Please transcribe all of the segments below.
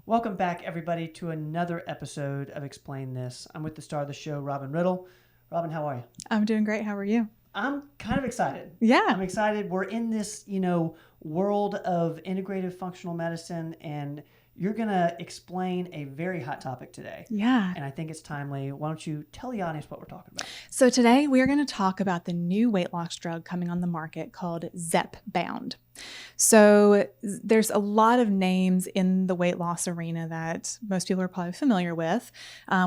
Welcome back, everybody, to another episode of Explain This. I'm with the star of the show, Robin Riddle. Robin, how are you? I'm doing great. How are you? I'm kind of excited. Yeah. I'm excited. We're in this, world of integrative functional medicine, and you're going to explain a very hot topic today. Yeah. And I think it's timely. Why don't you tell the audience what we're talking about? So today we are going to talk about the new weight loss drug coming on the market called ZEPBOUND. So there's a lot of names in the weight loss arena that most people are probably familiar with.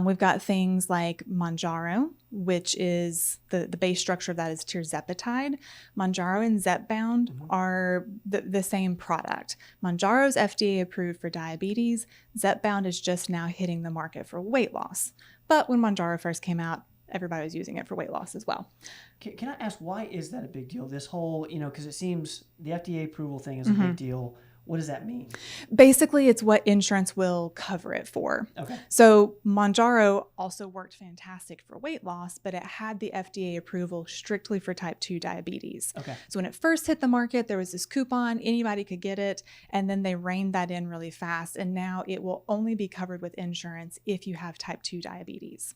We've got things like Mounjaro, which is the base structure of that is tirzepatide. Mounjaro and ZEPBOUND are the same product. Mounjaro is FDA approved for diabetes. ZEPBOUND is just now hitting the market for weight loss. But when Mounjaro first came out, everybody was using it for weight loss as well. Can I ask, why is that a big deal? This whole, because it seems the FDA approval thing is a big deal. What does that mean? Basically, it's what insurance will cover it for. Okay. So Mounjaro also worked fantastic for weight loss, but it had the FDA approval strictly for type 2 diabetes. Okay. So when it first hit the market, there was this coupon, anybody could get it, and then they reined that in really fast, and now it will only be covered with insurance if you have type 2 diabetes.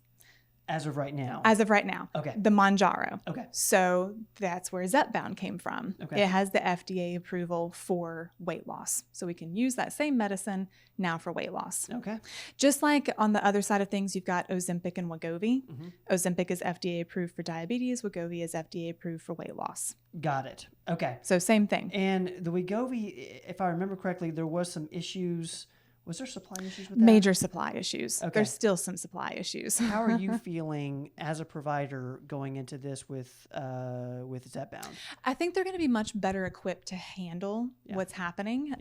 As of right now? As of right now. Okay. The Mounjaro. Okay. So that's where ZEPBOUND came from. Okay. It has the FDA approval for weight loss. So we can use that same medicine now for weight loss. Okay. Just like on the other side of things, you've got Ozempic and Wegovy. Ozempic is FDA approved for diabetes. Wegovy is FDA approved for weight loss. Got it. Okay. So same thing. And the Wegovy, if I remember correctly, there was some issues. Was there supply issues with that? Major supply issues. Okay. There's still some supply issues. How are you feeling as a provider going into this with ZEPBOUND? I think they're going to be much better equipped to handle what's happening.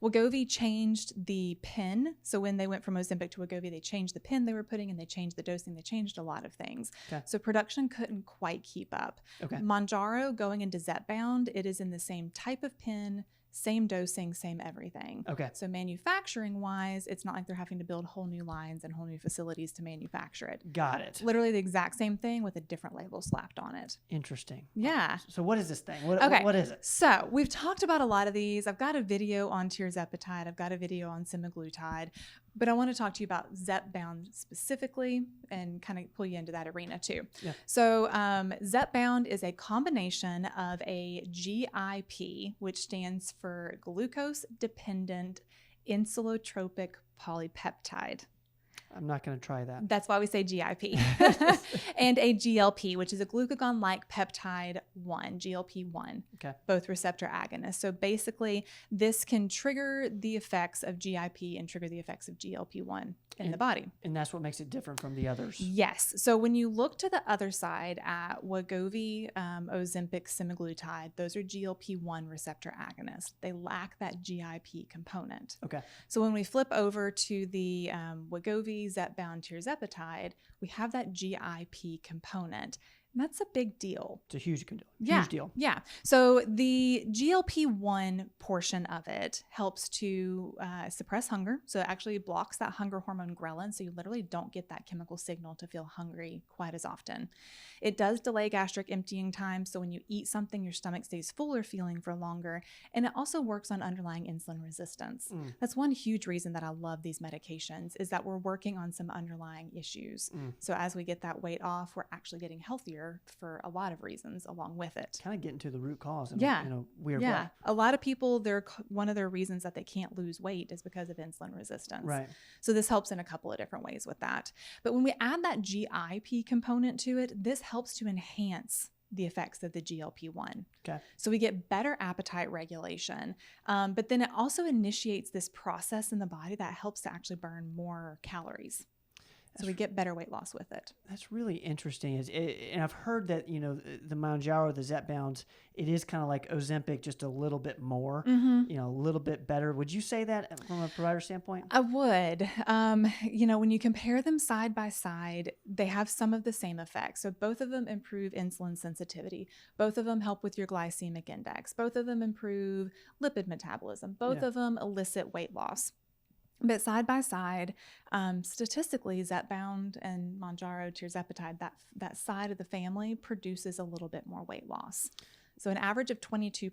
Wegovy changed the pen. So when they went from Ozempic to Wegovy, they changed the pen they were putting in, they changed the dosing, they changed a lot of things. Okay. So production couldn't quite keep up. Okay. Mounjaro going into ZEPBOUND, it is in the same type of pen, same dosing, same everything. Okay. So manufacturing wise, it's not like they're having to build whole new lines and whole new facilities to manufacture it. Got it. Literally the exact same thing with a different label slapped on it. Interesting. Yeah. So what is this thing? Okay. What is it? So we've talked about a lot of these. I've got a video on tirzepatide. I've got a video on semaglutide. But I want to talk to you about ZEPBOUND specifically and kind of pull you into that arena too. Yeah. So ZEPBOUND is a combination of a GIP, which stands for glucose-dependent insulotropic polypeptide. I'm not going to try that. That's why we say GIP. And a GLP, which is a glucagon-like peptide 1, GLP-1, Okay. both receptor agonists. So basically, this can trigger the effects of GIP and trigger the effects of GLP-1 in the body. And that's what makes it different from the others. Yes. So when you look to the other side at Wegovy, Ozempic, semaglutide, those are GLP-1 receptor agonists. They lack that GIP component. Okay. So when we flip over to the Wegovy, ZEPBOUND, tirzepatide, we have that GIP component. And that's a big deal. It's a huge deal. Yeah. Huge deal. Yeah. So the GLP-1 portion of it helps to suppress hunger. So it actually blocks that hunger hormone ghrelin. So you literally don't get that chemical signal to feel hungry quite as often. It does delay gastric emptying time. So when you eat something, your stomach stays fuller feeling for longer. And it also works on underlying insulin resistance. That's one huge reason that I love these medications is that we're working on some underlying issues. So as we get that weight off, we're actually getting healthier for a lot of reasons along with it. Kind of getting to the root cause in Yeah. a weird Yeah. way. A lot of people, one of their reasons that they can't lose weight is because of insulin resistance. Right. So this helps in a couple of different ways with that. But when we add that GIP component to it, this helps to enhance the effects of the GLP-1. Okay. So we get better appetite regulation, but then it also initiates this process in the body that helps to actually burn more calories. So we get better weight loss with it. That's really interesting. And I've heard that, the Mounjaro, the ZEPBOUND, it is kind of like Ozempic, just a little bit more, a little bit better. Would you say that from a provider standpoint? I would. When you compare them side by side, they have some of the same effects. So both of them improve insulin sensitivity. Both of them help with your glycemic index. Both of them improve lipid metabolism. Both of them elicit weight loss. But side by side, statistically, ZEPBOUND and Mounjaro, tirzepatide, that side of the family produces a little bit more weight loss. So an average of 22%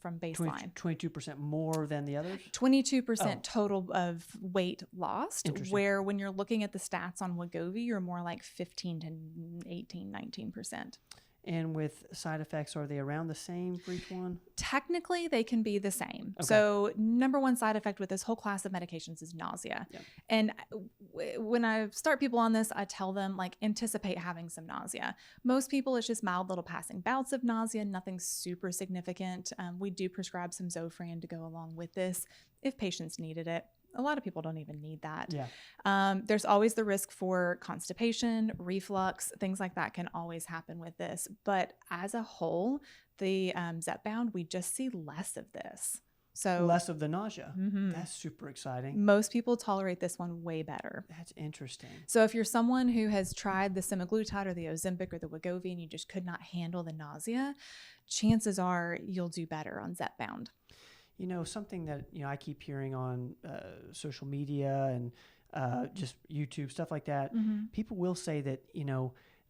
from baseline. 22% more than the others? 22% total of weight lost, where when you're looking at the stats on Wegovy, you're more like 15 to 18, 19%. And with side effects, are they around the same for each one? Technically, they can be the same. Okay. So number one side effect with this whole class of medications is nausea. Yep. And when I start people on this, I tell them, like, anticipate having some nausea. Most people, it's just mild little passing bouts of nausea, nothing super significant. We do prescribe some Zofran to go along with this if patients needed it. A lot of people don't even need that. Yeah. There's always the risk for constipation, reflux, things like that can always happen with this. But as a whole, the ZEPBOUND, we just see less of this. So less of the nausea. Mm-hmm. That's super exciting. Most people tolerate this one way better. That's interesting. So if you're someone who has tried the semaglutide or the Ozempic or the Wegovy and you just could not handle the nausea, chances are you'll do better on ZEPBOUND. You know, something that, I keep hearing on social media and just YouTube, stuff like that, people will say that,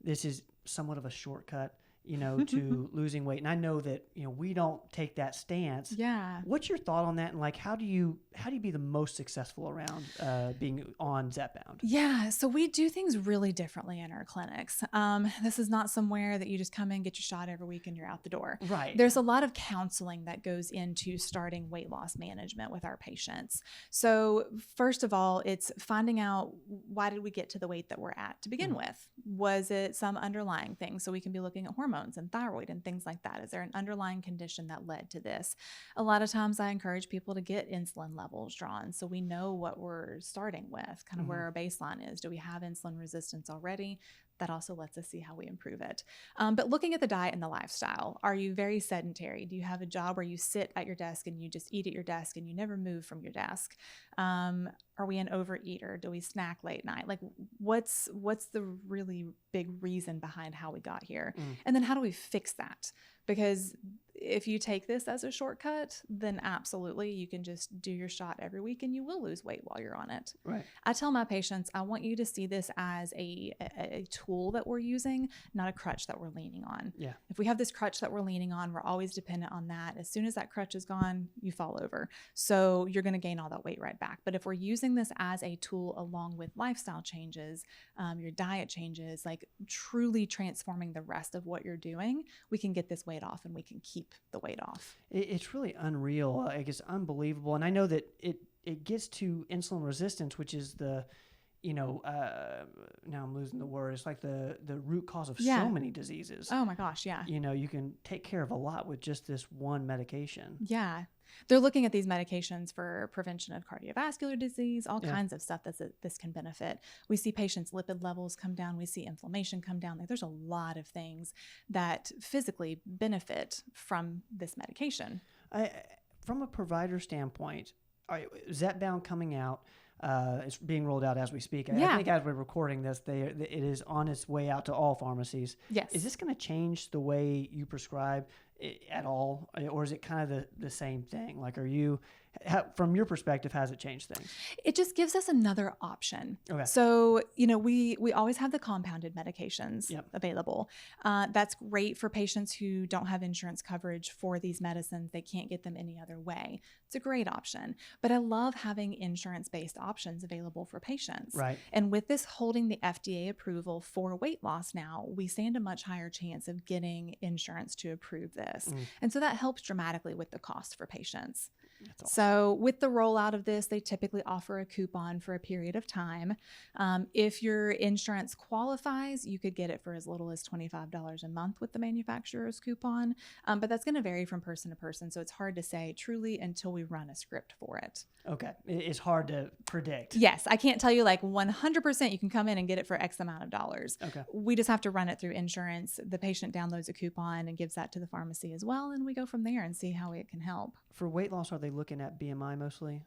this is somewhat of a shortcut, to losing weight. And I know that, we don't take that stance. Yeah. What's your thought on that? And like, how do you be the most successful around being on ZEPBOUND? Yeah. So we do things really differently in our clinics. This is not somewhere that you just come in, get your shot every week and you're out the door. Right. There's a lot of counseling that goes into starting weight loss management with our patients. So first of all, it's finding out, why did we get to the weight that we're at to begin with? Was it some underlying thing? So we can be looking at hormones and thyroid and things like that. Is there an underlying condition that led to this? A lot of times I encourage people to get insulin levels drawn so we know what we're starting with, kind of where our baseline is. Do we have insulin resistance already? That also lets us see how we improve it. But looking at the diet and the lifestyle, are you very sedentary? Do you have a job where you sit at your desk and you just eat at your desk and you never move from your desk? Are we an overeater? Do we snack late night? Like, what's the really big reason behind how we got here? And then how do we fix that? Because if you take this as a shortcut, then absolutely you can just do your shot every week and you will lose weight while you're on it. Right. I tell my patients, I want you to see this as a tool that we're using, not a crutch that we're leaning on. Yeah. If we have this crutch that we're leaning on, we're always dependent on that. As soon as that crutch is gone, you fall over. So you're going to gain all that weight right back. But if we're using this as a tool along with lifestyle changes, your diet changes, like truly transforming the rest of what you're doing, we can get this weight off and we can keep the weight off. It's really unreal. I guess unbelievable. And I know that it gets to insulin resistance, which is the, now I'm losing the word. It's like the root cause of so many diseases. Oh my gosh. Yeah. You can take care of a lot with just this one medication. Yeah. They're looking at these medications for prevention of cardiovascular disease, all kinds of stuff that this can benefit. We see patients' lipid levels come down. We see inflammation come down. Like, there's a lot of things that physically benefit from this medication. From a provider standpoint, ZEPBOUND coming out, it's being rolled out as we speak. I think as we're recording this, it is on its way out to all pharmacies. Yes. Is this going to change the way you prescribe at all, or is it kind of the same thing? Like, from your perspective, has it changed things? It just gives us another option. Okay. So, we always have the compounded medications available. That's great for patients who don't have insurance coverage for these medicines. They can't get them any other way. It's a great option. But I love having insurance-based options available for patients. Right. And with this holding the FDA approval for weight loss now, we stand a much higher chance of getting insurance to approve this. And so that helps dramatically with the cost for patients. That's awesome. So with the rollout of this, they typically offer a coupon for a period of time. If your insurance qualifies, you could get it for as little as $25 a month with the manufacturer's coupon. But that's going to vary from person to person. So it's hard to say truly until we run a script for it. Okay. It's hard to predict. Yes. I can't tell you like 100% you can come in and get it for X amount of dollars. Okay. We just have to run it through insurance. The patient downloads a coupon and gives that to the pharmacy as well. And we go from there and see how it can help. For weight loss, are they they looking at BMI mostly?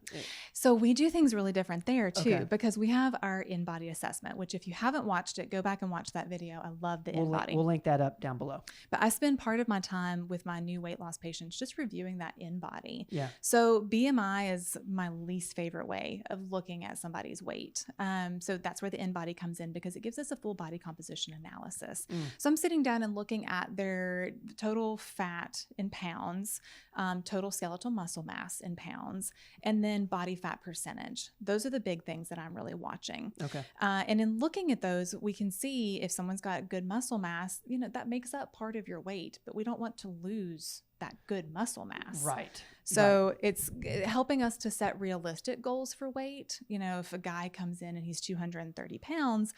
So we do things really different there too, Okay. because we have our in-body assessment, which if you haven't watched it, go back and watch that video. I love the in-body. We'll link that up down below. But I spend part of my time with my new weight loss patients just reviewing that in-body. Yeah. So BMI is my least favorite way of looking at somebody's weight. So that's where the in-body comes in, because it gives us a full body composition analysis. So I'm sitting down and looking at their total fat in pounds, total skeletal muscle mass in pounds, and then body fat percentage. Those are the big things that I'm really watching. Okay. And in looking at those, we can see if someone's got good muscle mass, that makes up part of your weight, but we don't want to lose that good muscle mass. Right. So it's helping us to set realistic goals for weight. If a guy comes in and he's 230 pounds,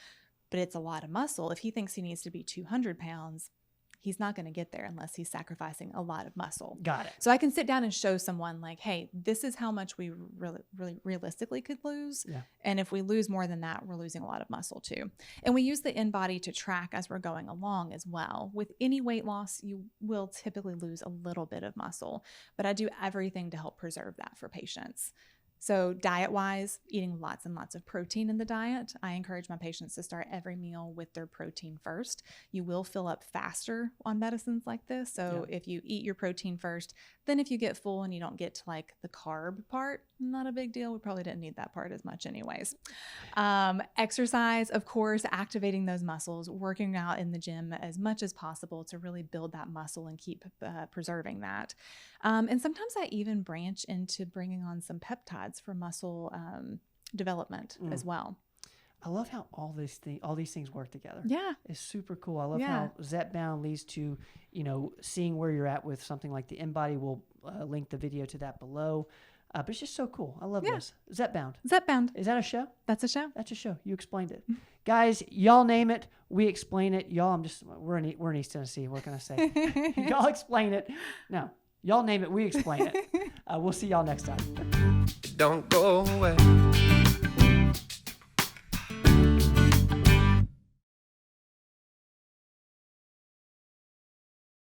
but it's a lot of muscle, if he thinks he needs to be 200 pounds, he's not going to get there unless he's sacrificing a lot of muscle. Got it. So I can sit down and show someone like, hey, this is how much we really realistically could lose. Yeah. And if we lose more than that, we're losing a lot of muscle too. And we use the in-body to track as we're going along as well. With any weight loss, you will typically lose a little bit of muscle, but I do everything to help preserve that for patients. So diet-wise, eating lots and lots of protein in the diet. I encourage my patients to start every meal with their protein first. You will fill up faster on medicines like this. So if you eat your protein first, then if you get full and you don't get to like the carb part, not a big deal. We probably didn't need that part as much anyways. Exercise, of course, activating those muscles, working out in the gym as much as possible to really build that muscle and keep preserving that. And sometimes I even branch into bringing on some peptides for muscle development as well. I love how all these things work together. Yeah. It's super cool. I love how ZEPBOUND leads to, seeing where you're at with something like the in-body. We'll link the video to that below. But it's just so cool. I love this. ZEPBOUND. ZEPBOUND. Is that a show? That's a show. That's a show. You explained it. Guys, y'all name it. We explain it. Y'all, we're in East Tennessee. What can I say? Y'all explain it. No, y'all name it. We explain it. We'll see y'all next time. Don't go away.